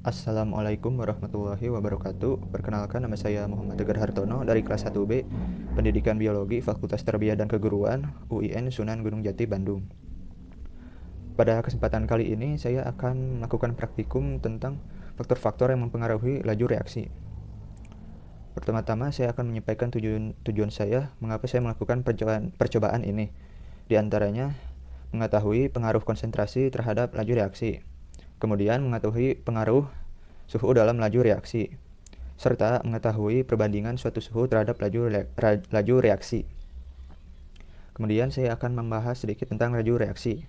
Assalamualaikum warahmatullahi wabarakatuh. Perkenalkan, nama saya Muhammad Tegar Hartono dari kelas 1B Pendidikan Biologi Fakultas Tarbiyah dan Keguruan UIN Sunan Gunung Jati, Bandung. Pada kesempatan kali ini saya akan melakukan praktikum tentang faktor-faktor yang mempengaruhi laju reaksi. Pertama-tama saya akan menyampaikan tujuan saya mengapa saya melakukan percobaan ini. Di antaranya mengetahui pengaruh konsentrasi terhadap laju reaksi. Kemudian mengetahui pengaruh suhu dalam laju reaksi, serta mengetahui perbandingan suatu suhu terhadap laju reaksi. Kemudian saya akan membahas sedikit tentang laju reaksi.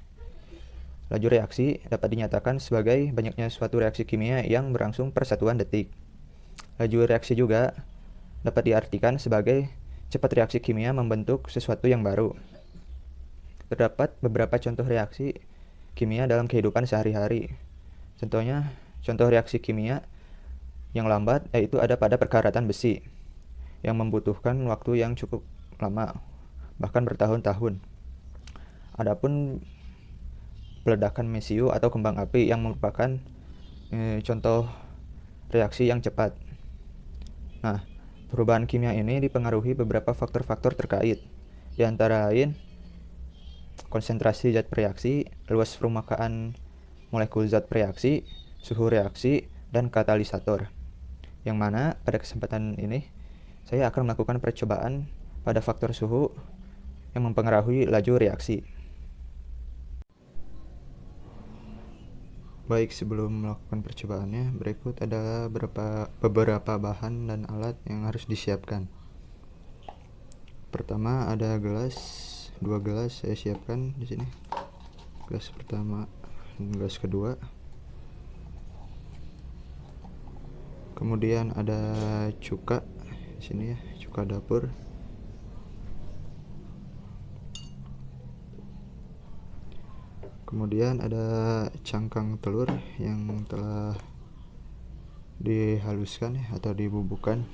Laju reaksi dapat dinyatakan sebagai banyaknya suatu reaksi kimia yang berlangsung per satuan detik. Laju reaksi juga dapat diartikan sebagai cepat reaksi kimia membentuk sesuatu yang baru. Terdapat beberapa contoh reaksi kimia dalam kehidupan sehari-hari. Contoh reaksi kimia yang lambat yaitu ada pada perkaratan besi, yang membutuhkan waktu yang cukup lama, bahkan bertahun-tahun. Adapun peledakan mesiu atau kembang api yang merupakan contoh reaksi yang cepat. Nah, perubahan kimia ini dipengaruhi beberapa faktor-faktor terkait, di antara lain konsentrasi zat bereaksi, luas permukaan molekul zat bereaksi, suhu reaksi, dan katalisator. Yang mana pada kesempatan ini saya akan melakukan percobaan pada faktor suhu yang mempengaruhi laju reaksi. Baik, sebelum melakukan percobaannya, berikut adalah beberapa bahan dan alat yang harus disiapkan. Pertama ada gelas, 2 gelas saya siapkan di sini. Gelas pertama dan gelas kedua. Kemudian ada cuka di sini ya, cuka dapur. Kemudian ada cangkang telur yang telah dihaluskan ya, atau dibubukkan.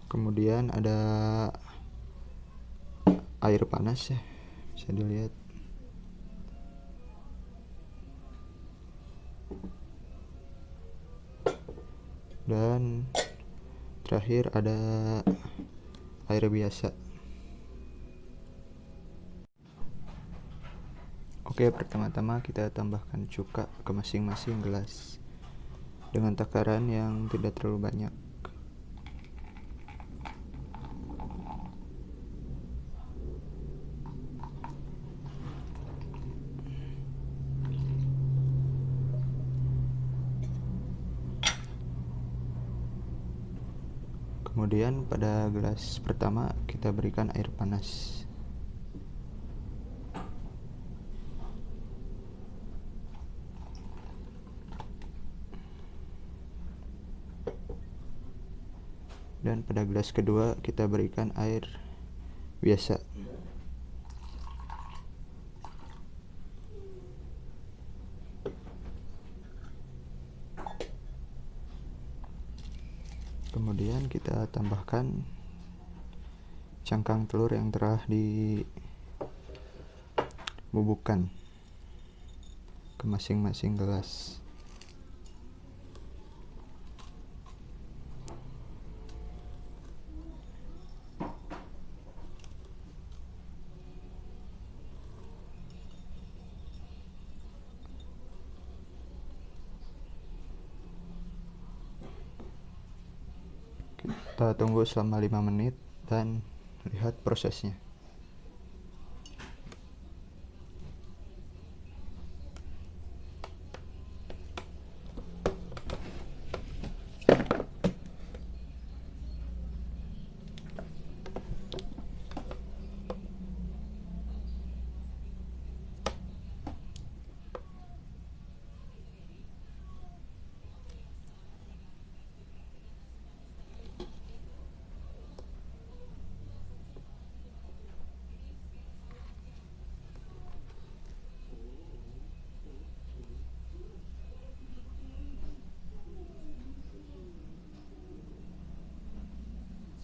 Kemudian ada air panas ya, bisa dilihat. Dan terakhir ada air biasa. Oke, pertama-tama kita tambahkan cuka ke masing-masing gelas dengan takaran yang tidak terlalu banyak. Kemudian pada gelas pertama kita berikan air panas. Dan pada gelas kedua kita berikan air biasa. Kemudian kita tambahkan cangkang telur yang telah dibubukkan ke masing-masing gelas. Kita tunggu selama 5 menit dan lihat prosesnya.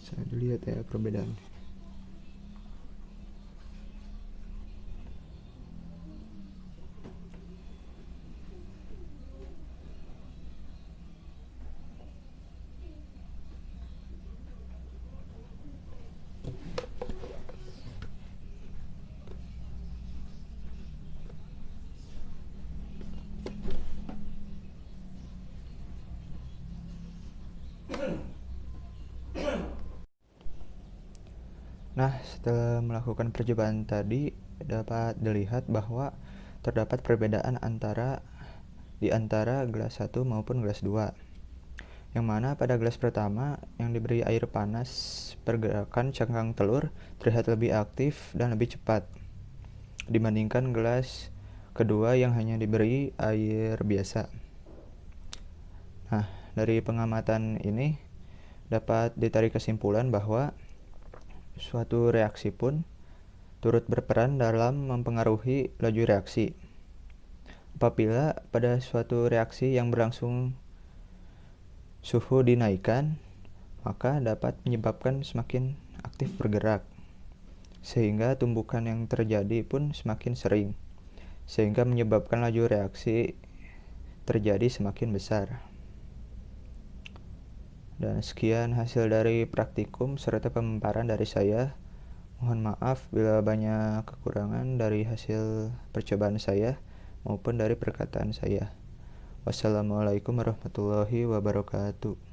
Bisa dilihat ya perbedaan. Nah, setelah melakukan percobaan tadi, dapat dilihat bahwa terdapat perbedaan di antara gelas 1 maupun gelas 2. Yang mana pada gelas pertama yang diberi air panas, pergerakan cangkang telur terlihat lebih aktif dan lebih cepat dibandingkan gelas kedua yang hanya diberi air biasa. Nah, dari pengamatan ini dapat ditarik kesimpulan bahwa suatu reaksi pun turut berperan dalam mempengaruhi laju reaksi. Apabila pada suatu reaksi yang berlangsung suhu dinaikkan, maka dapat menyebabkan semakin aktif bergerak, sehingga tumbukan yang terjadi pun semakin sering, sehingga menyebabkan laju reaksi terjadi semakin besar. Dan sekian hasil dari praktikum serta pemaparan dari saya. Mohon maaf bila banyak kekurangan dari hasil percobaan saya maupun dari perkataan saya. Wassalamualaikum warahmatullahi wabarakatuh.